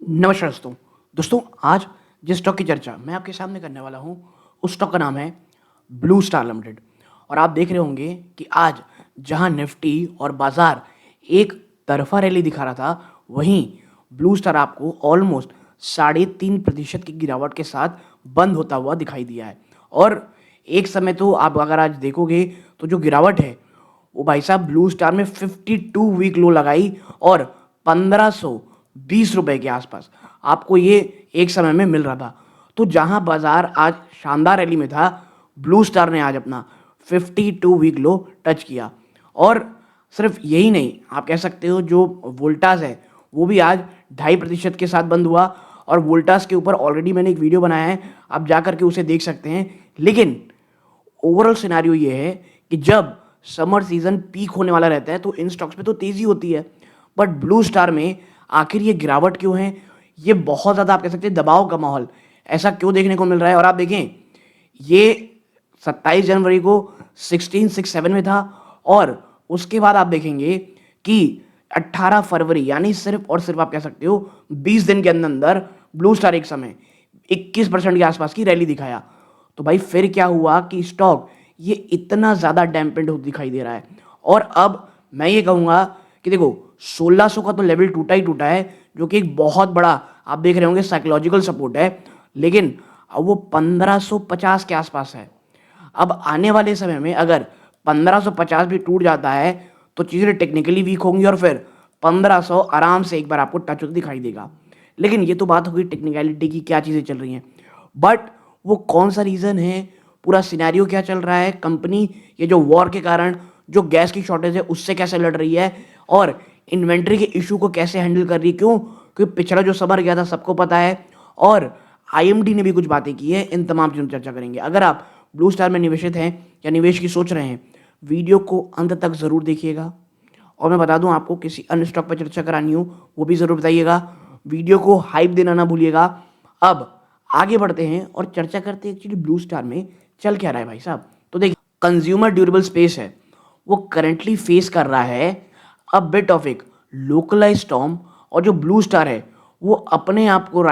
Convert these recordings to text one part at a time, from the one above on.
नमस्कार दोस्तों। आज जिस स्टॉक की चर्चा मैं आपके सामने करने वाला हूँ उस स्टॉक का नाम है ब्लू स्टार लिमिटेड। और आप देख रहे होंगे कि आज जहाँ निफ्टी और बाजार एक तरफा रैली दिखा रहा था, वहीं ब्लू स्टार आपको ऑलमोस्ट 3.5% की गिरावट के साथ बंद होता हुआ दिखाई दिया है। और एक समय तो आप अगर आज देखोगे तो जो गिरावट है वो भाई साहब ब्लू स्टार में 52 वीक लो लगाई और 1520 रुपए के आसपास आपको ये एक समय में मिल रहा था। तो जहां बाजार आज शानदार रैली में था, ब्लू स्टार ने आज अपना 52 वीक लो टच किया। और सिर्फ यही नहीं, आप कह सकते हो जो वोल्टास है वो भी आज 2.5% के साथ बंद हुआ। और वोल्टास के ऊपर ऑलरेडी मैंने एक वीडियो बनाया है, आप जा करके उसे देख सकते हैं। लेकिन ओवरऑल सिनारियो ये है कि जब समर सीजन पीक होने वाला रहता है तो इन स्टॉक्स पे तो तेजी होती है, बट ब्लू स्टार में आखिर ये गिरावट क्यों है? ये बहुत ज़्यादा आप कह सकते हैं दबाव का माहौल ऐसा क्यों देखने को मिल रहा है? और आप देखें, ये 27 जनवरी को 1667 में था और उसके बाद आप देखेंगे कि 18 फरवरी यानी सिर्फ और सिर्फ आप कह सकते हो 20 दिन के अंदर अंदर ब्लू स्टार एक समय 21% के आसपास की रैली दिखाया। तो भाई फिर क्या हुआ कि स्टॉक ये इतना ज़्यादा डैम्पेंड हो दिखाई दे रहा है। और अब मैं ये कहूँगा कि देखो, 1600 का तो लेवल टूटा ही टूटा है, जो कि एक बहुत बड़ा आप देख रहे होंगे साइकोलॉजिकल सपोर्ट है। लेकिन अब वो 1550 के आसपास है। अब आने वाले समय में अगर 1550 भी टूट जाता है तो चीज़ें टेक्निकली वीक होंगी और फिर 1500 आराम से एक बार आपको टच होता दिखाई देगा। लेकिन ये तो बात होगी टेक्निकलिटी की, क्या चीज़ें चल रही हैं, बट वो कौन सा रीज़न है, पूरा सिनेरियो क्या चल रहा है, कंपनी ये जो वॉर के कारण जो गैस की शॉर्टेज है उससे कैसे लड़ रही है और इन्वेंट्री के इशू को कैसे हैंडल कर रही है। क्यों? क्योंकि पिछला जो समर गया था सबको पता है और आईएमडी ने भी कुछ बातें की है। इन तमाम चीज़ों पर चर्चा करेंगे। अगर आप ब्लू स्टार में निवेशित हैं या निवेश की सोच रहे हैं, वीडियो को अंत तक ज़रूर देखिएगा। और मैं बता दूं, आपको किसी अन्य स्टॉक पर चर्चा करानी हो वो भी ज़रूर बताइएगा। वीडियो को हाइप देना ना भूलिएगा। अब आगे बढ़ते हैं और चर्चा करते हैं एक्चुअली ब्लू स्टार में चल क्या रहा है भाई साहब। तो देखिए, कंज्यूमर ड्यूरेबल स्पेस है वो करेंटली फेस कर रहा है अ बिट ऑफ एक लोकलाइज स्टॉर्म। और जो ब्लू स्टार है वो अपने आप को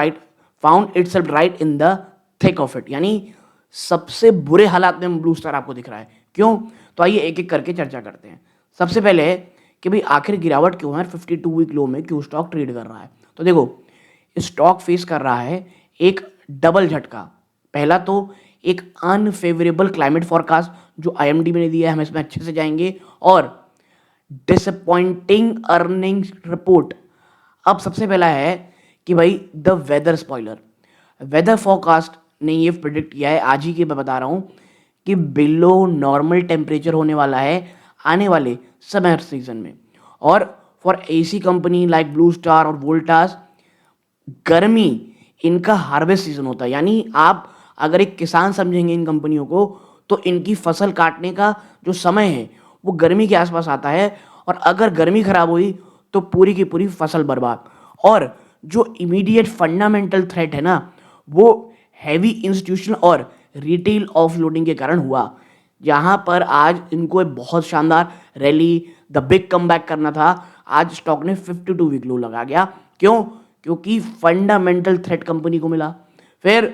found itself right in the thick of it, यानी सबसे बुरे हालात में ब्लू स्टार आपको दिख रहा है। क्यों? तो आइए एक एक करके चर्चा करते हैं। सबसे पहले है कि भाई आखिर गिरावट क्यों है, 52 वीक लो में क्यों स्टॉक ट्रेड कर रहा है। तो देखो, स्टॉक फेस कर रहा है एक डबल झटका। पहला तो एक अनफेवरेबल क्लाइमेट फॉरकास्ट जो आईएमडी ने दिया है, हम इसमें अच्छे से जाएंगे, और डिसअपॉइंटिंग अर्निंग्स रिपोर्ट। अब सबसे पहला है कि भाई the weather spoiler. Weather forecast ने ये प्रिडिक्ट किया है, आज ही के मैं बता रहा हूँ, कि बिलो नॉर्मल टेम्परेचर होने वाला है आने वाले समर सीजन में। और for AC company like blue star और वोल्टास, गर्मी इनका हार्वेस्ट सीजन होता है। यानी आप अगर एक किसान समझेंगे इन कंपनियों को, तो इनकी फसल काटने का जो समय है वो गर्मी के आसपास आता है। और अगर गर्मी खराब हुई तो पूरी की पूरी फसल बर्बाद। और जो इमीडिएट फंडामेंटल थ्रेट है ना, वो हैवी इंस्टीट्यूशनल और रिटेल ऑफलोडिंग के कारण हुआ। जहां पर आज इनको एक बहुत शानदार रैली, द बिग कमबैक करना था, आज स्टॉक ने 52 वीक लो लगा गया। क्यों? क्योंकि फंडामेंटल थ्रेट कंपनी को मिला। फिर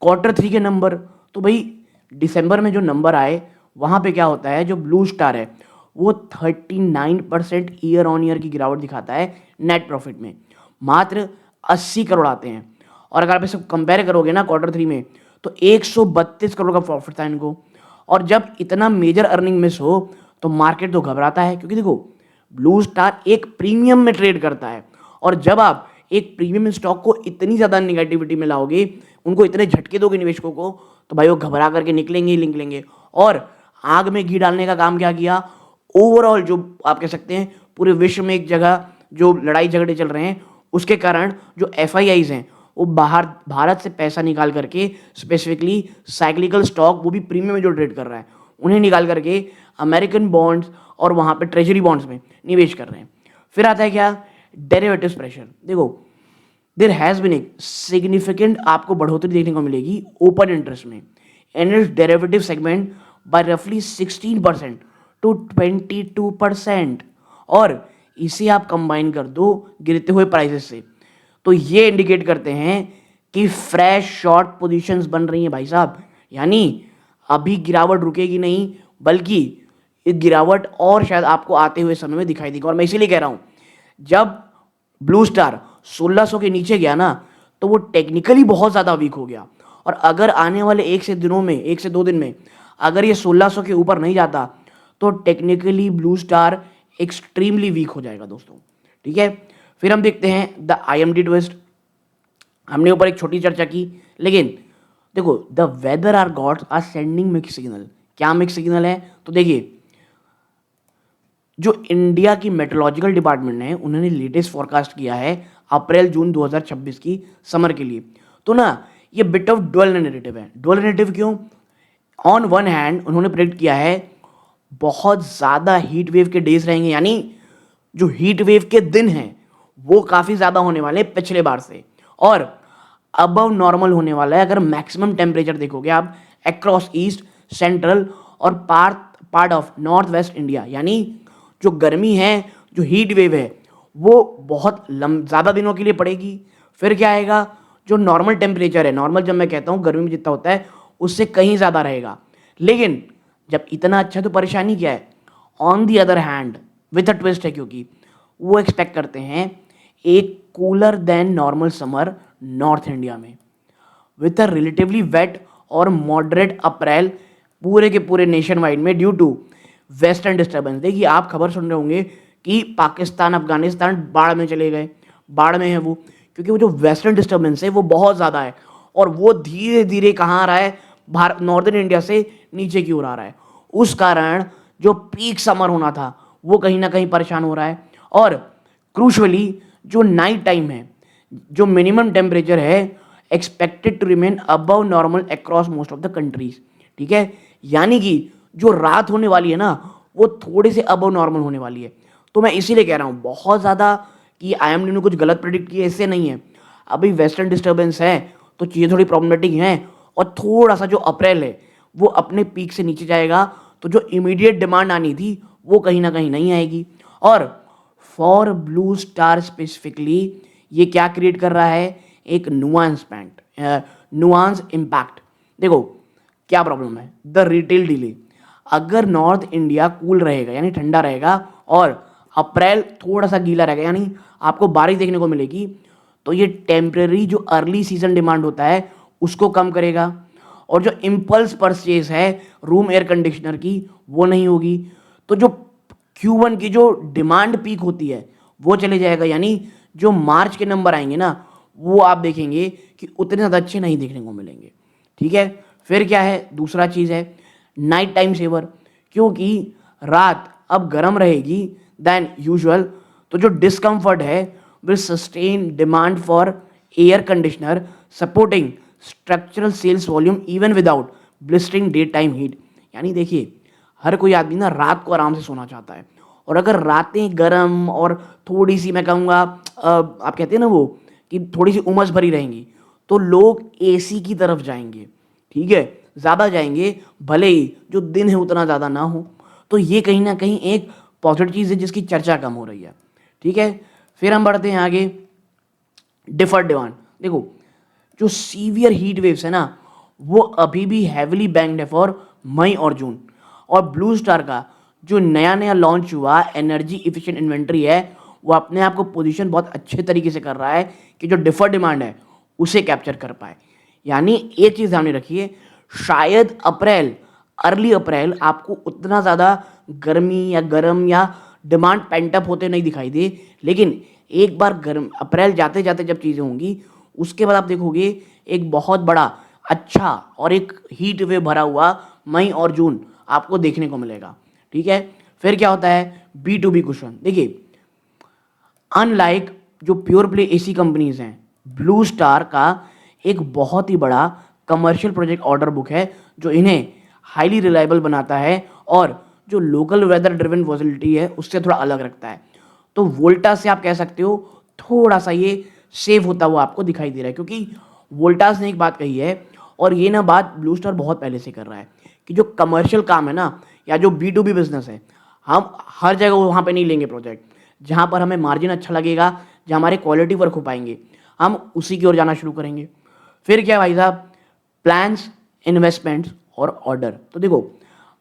Q3 के नंबर, तो भाई दिसंबर में जो नंबर आए वहां पे क्या होता है, जो ब्लू स्टार है वो 39% ईयर ऑन ईयर की गिरावट दिखाता है नेट प्रॉफिट में। मात्र 80 करोड़ आते हैं। और अगर आप इसे कंपेयर करोगे ना Q3 में, तो 132 करोड़ का प्रॉफिट था इनको। और जब इतना मेजर अर्निंग मिस हो तो मार्केट तो घबराता है, क्योंकि देखो, ब्लू स्टार एक प्रीमियम में ट्रेड करता है। और जब आप एक प्रीमियम स्टॉक को इतनी ज़्यादा निगेटिविटी में लाओगे, उनको इतने झटके दोगे निवेशकों को, तो भाई वो घबरा करके निकलेंगे ही निकलेंगे। और आग में घी डालने का काम क्या किया, ओवरऑल जो आप कह सकते हैं पूरे विश्व में एक जगह जो लड़ाई झगड़े चल रहे हैं उसके कारण जो एफआईआईज हैं वो बाहर भारत से पैसा निकाल करके, स्पेसिफिकली साइक्लिकल स्टॉक वो भी प्रीमियम में जो ट्रेड कर रहा है, उन्हें निकाल करके अमेरिकन बॉन्ड्स और वहाँ पे ट्रेजरी बॉन्ड्स में निवेश कर रहे हैं। फिर आता है क्या, डेरिवेटिव्स प्रेशर। देखो, देयर हैज़ बीन एक सिग्निफिकेंट आपको बढ़ोतरी देखने को मिलेगी ओपन इंटरेस्ट में in its derivative segment by रफली 16% टू 22%। और इसे आप कंबाइन कर दो गिरते हुए प्राइसेस से, तो ये इंडिकेट करते हैं कि फ्रेश शॉर्ट पोजीशंस बन रही हैं भाई साहब। यानी अभी गिरावट रुकेगी नहीं, बल्कि ये गिरावट और शायद आपको आते हुए समय में दिखाई देगी। और मैं इसीलिए कह रहा हूँ, जब ब्लू स्टार 1600 के नीचे गया ना, तो वो टेक्निकली बहुत ज़्यादा वीक हो गया। और अगर आने वाले 1 से 2 दिन में अगर ये 1600 के ऊपर नहीं जाता, तो technically Blue Star extremely weak हो जाएगा दोस्तों। ठीक है, फिर हम देखते हैं द IMD ट्विस्ट। हमने ऊपर एक छोटी चर्चा की, लेकिन देखो, the weather are gods are sending mix signal. क्या मिक्स सिग्नल है? तो देखिए, जो इंडिया की मेट्रोलॉजिकल डिपार्टमेंट है, उन्होंने लेटेस्ट फॉरकास्ट किया है अप्रैल जून 2026 की समर के लिए। तो ना, ये बिट ऑफ डुअल नैरेटिव है। डुअल नैरेटिव क्यों? ऑन वन हैंड उन्होंने प्रेडिक्ट किया है बहुत ज़्यादा हीट वेव के डेज रहेंगे, यानी जो हीट वेव के दिन हैं वो काफ़ी ज़्यादा होने वाले हैं पिछले बार से, और अबव नॉर्मल होने वाला है। अगर मैक्सिमम टेम्परेचर देखोगे आप अक्रॉस ईस्ट, सेंट्रल और part of north west India, यानी जो गर्मी है, जो हीट वेव है, वो बहुत ज़्यादा दिनों के लिए पड़ेगी। फिर क्या आएगा? जो नॉर्मल टेम्परेचर है, नॉर्मल जब मैं कहता हूँ गर्मी में जितना होता है उससे कहीं ज़्यादा रहेगा। लेकिन जब इतना अच्छा, तो परेशानी क्या है? On the other hand with a twist है, क्योंकि वो एक्सपेक्ट करते हैं एक cooler than normal summer north India में विथ अ रिलेटिवली वेट और मॉडरेट अप्रैल पूरे के पूरे नेशन वाइड में ड्यू टू वेस्टर्न डिस्टर्बेंस। देखिए, आप खबर सुन रहे होंगे कि पाकिस्तान, अफगानिस्तान बाढ़ में चले गए, बाढ़ में है वो, क्योंकि वो जो वेस्टर्न डिस्टर्बेंस है वो बहुत ज़्यादा है, और वो धीरे धीरे कहाँ आ रहा है? भारत, नॉर्दर्न इंडिया से नीचे की ओर आ रहा है। उस कारण जो पीक समर होना था वो कहीं ना कहीं परेशान हो रहा है। और क्रूशली जो नाइट टाइम है, जो मिनिमम टेम्परेचर है, expected to remain above normal across most of the countries. ठीक है, यानी कि जो रात होने वाली है ना, वो थोड़ी से अबव नॉर्मल होने वाली है। तो मैं इसीलिए कह रहा हूँ बहुत ज़्यादा कि IMD ने कुछ गलत प्रेडिक्ट किया, इससे नहीं है। अभी वेस्टर्न डिस्टर्बेंस है तो चीज़ें थोड़ी प्रॉब्लमेटिक हैं, और थोड़ा सा जो अप्रैल है वो अपने पीक से नीचे जाएगा, तो जो इमीडिएट डिमांड आनी थी वो कहीं ना कहीं नहीं आएगी। और फॉर ब्लू स्टार स्पेसिफिकली ये क्या क्रिएट कर रहा है? एक नुआंस इम्पैक्ट। देखो, क्या प्रॉब्लम है? The retail delay. अगर नॉर्थ इंडिया कूल रहेगा, यानी ठंडा रहेगा, और अप्रैल थोड़ा सा गीला रहेगा, यानी आपको बारिश देखने को मिलेगी, तो ये टेम्परेरी जो अर्ली सीजन डिमांड होता है उसको कम करेगा। और जो इम्पल्स परचेज है रूम एयर कंडीशनर की, वो नहीं होगी। तो जो Q1 की जो डिमांड पीक होती है वो चले जाएगा, यानी जो मार्च के नंबर आएंगे ना, वो आप देखेंगे कि उतने ज़्यादा अच्छे नहीं देखने को मिलेंगे। ठीक है, फिर क्या है? दूसरा चीज़ है नाइट टाइम सेवर, क्योंकि रात अब गर्म रहेगी देन यूजुअल, तो जो डिस्कम्फर्ट है will sustain demand for air conditioner supporting structural sales volume even without blistering day time heat. यानी देखिए, हर कोई आदमी ना रात को आराम से सोना चाहता है, और अगर रातें गर्म और थोड़ी सी, मैं कहूँगा आप कहते हैं ना वो, कि थोड़ी सी उमस भरी रहेंगी, तो लोग AC की तरफ जाएंगे। ठीक है, ज़्यादा जाएंगे, भले ही जो दिन है उतना ज़्यादा ना हो। तो ये कहीं ना कहीं एक पॉजिटिव चीज़ है जिसकी चर्चा कम हो रही है। ठीक है, फिर हम बढ़ते हैं आगे। Deferred demand. देखो, जो सीवियर हीट वेव्स है ना, वो अभी भी हैविली बैंक्ड है फॉर मई और जून। और ब्लू स्टार का जो नया नया लॉन्च हुआ एनर्जी इफिशिएंट इन्वेंट्री है, वो अपने आप को पोजीशन बहुत अच्छे तरीके से कर रहा है कि जो डिफर्ड डिमांड है उसे कैप्चर कर पाए। यानी एक चीज़ ध्यान में रखिए, शायद अप्रैल, अर्ली अप्रैल आपको उतना ज़्यादा गर्मी या गर्म या डिमांड पेंटअप होते नहीं दिखाई दे, लेकिन एक बार गर्म अप्रैल जाते जाते जब चीज़ें होंगी, उसके बाद आप देखोगे एक बहुत बड़ा अच्छा और एक हीट वेव भरा हुआ मई और जून आपको देखने को मिलेगा। ठीक है, फिर क्या होता है? B2B question. देखिए, अनलाइक जो प्योर प्ले AC कंपनीज हैं, ब्लू स्टार का एक बहुत ही बड़ा कमर्शियल प्रोजेक्ट ऑर्डर बुक है जो इन्हें हाईली रिलायबल बनाता है, और जो लोकल वेदर ड्रिवन वॉलिटिलिटी है उससे थोड़ा अलग रखता है। तो वोल्टास से आप कह सकते हो थोड़ा सा ये सेव होता हुआ आपको दिखाई दे रहा है, क्योंकि वोल्टास ने एक बात कही है, और ये ना बात ब्लू स्टार बहुत पहले से कर रहा है, कि जो कमर्शियल काम है ना, या जो B2B बिजनेस है, हम हर जगह वहाँ पे नहीं लेंगे प्रोजेक्ट। जहाँ पर हमें मार्जिन अच्छा लगेगा, जहाँ हमारे क्वालिटी वर्क हो पाएंगे, हम उसी की ओर जाना शुरू करेंगे। फिर क्या भाई साहब, प्लान्स, इन्वेस्टमेंट्स और ऑर्डर। तो देखो,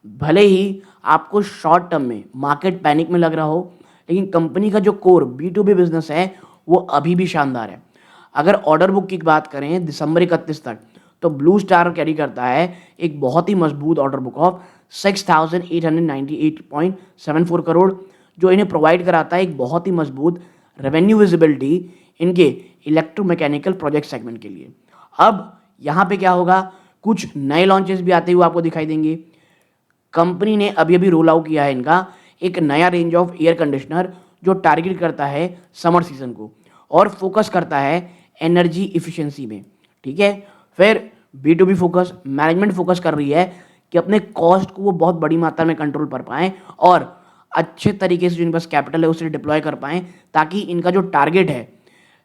भले ही आपको शॉर्ट टर्म में मार्केट पैनिक में लग रहा हो, लेकिन कंपनी का जो कोर B2B बिजनेस है वो अभी भी शानदार है। अगर ऑर्डर बुक की बात करें दिसंबर 31 तक, तो ब्लू स्टार कैरी करता है एक बहुत ही मजबूत ऑर्डर बुक ऑफ 6,898.74 करोड़, जो इन्हें प्रोवाइड कराता है एक बहुत ही मजबूत रेवेन्यू विजिबिलिटी इनके इलेक्ट्रोमैकेनिकल प्रोजेक्ट सेगमेंट के लिए। अब यहाँ पे क्या होगा, कुछ नए लॉन्चेस भी आते हुए आपको दिखाई देंगे। कंपनी ने अभी अभी रोल आउट किया है इनका एक नया रेंज ऑफ एयर कंडीशनर, जो टारगेट करता है समर सीजन को और फोकस करता है एनर्जी इफिशिएंसी में। ठीक है, फिर B2B फोकस, मैनेजमेंट फोकस कर रही है कि अपने कॉस्ट को वो बहुत बड़ी मात्रा में कंट्रोल कर पाएँ और अच्छे तरीके से जो इनके पास कैपिटल है उसे डिप्लॉय कर पाएँ, ताकि इनका जो टारगेट है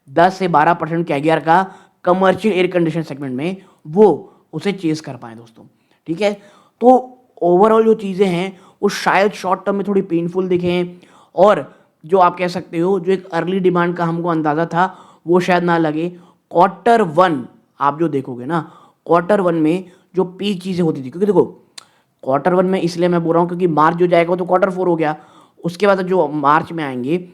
10 से 12% कैगआर का कमर्शियल एयर कंडीशन सेगमेंट में, वो उसे चेस कर पाएँ दोस्तों। ठीक है, तो ओवरऑल जो चीज़ें हैं वो शायद शॉर्ट टर्म में थोड़ी पेनफुल दिखें, और जो आप कह सकते हो जो एक अर्ली डिमांड का हमको अंदाज़ा था वो शायद ना लगे। क्वार्टर वन आप जो देखोगे ना, क्वार्टर वन में जो पीक चीज़ें होती थी, क्योंकि देखो क्वार्टर वन में इसलिए मैं बोल रहा हूँ क्योंकि मार्च जो जाएगा वो तो क्वार्टर फोर हो गया, उसके बाद जो मार्च में आएंगे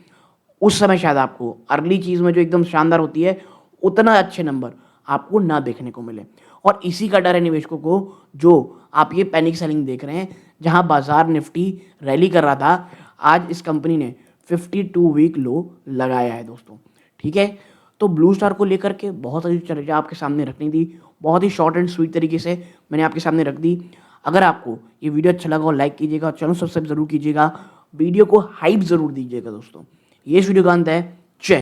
उस समय शायद आपको अर्ली चीज़ में जो एकदम शानदार होती है उतना अच्छे नंबर आपको ना देखने को मिले। और इसी का डर है निवेशकों को, जो आप ये पैनिक सेलिंग देख रहे हैं, जहां बाजार निफ्टी रैली कर रहा था, आज इस कंपनी ने 52 वीक लो लगाया है दोस्तों। ठीक है, तो ब्लू स्टार को लेकर के बहुत सारी चर्चा आपके सामने रखनी थी, बहुत ही शॉर्ट एंड स्वीट तरीके से मैंने आपके सामने रख दी। अगर आपको ये वीडियो अच्छा लगा हो लाइक कीजिएगा, चैनल सब्सक्राइब जरूर कीजिएगा, वीडियो को हाइप जरूर दीजिएगा दोस्तों। ये इस वीडियो का अंत है।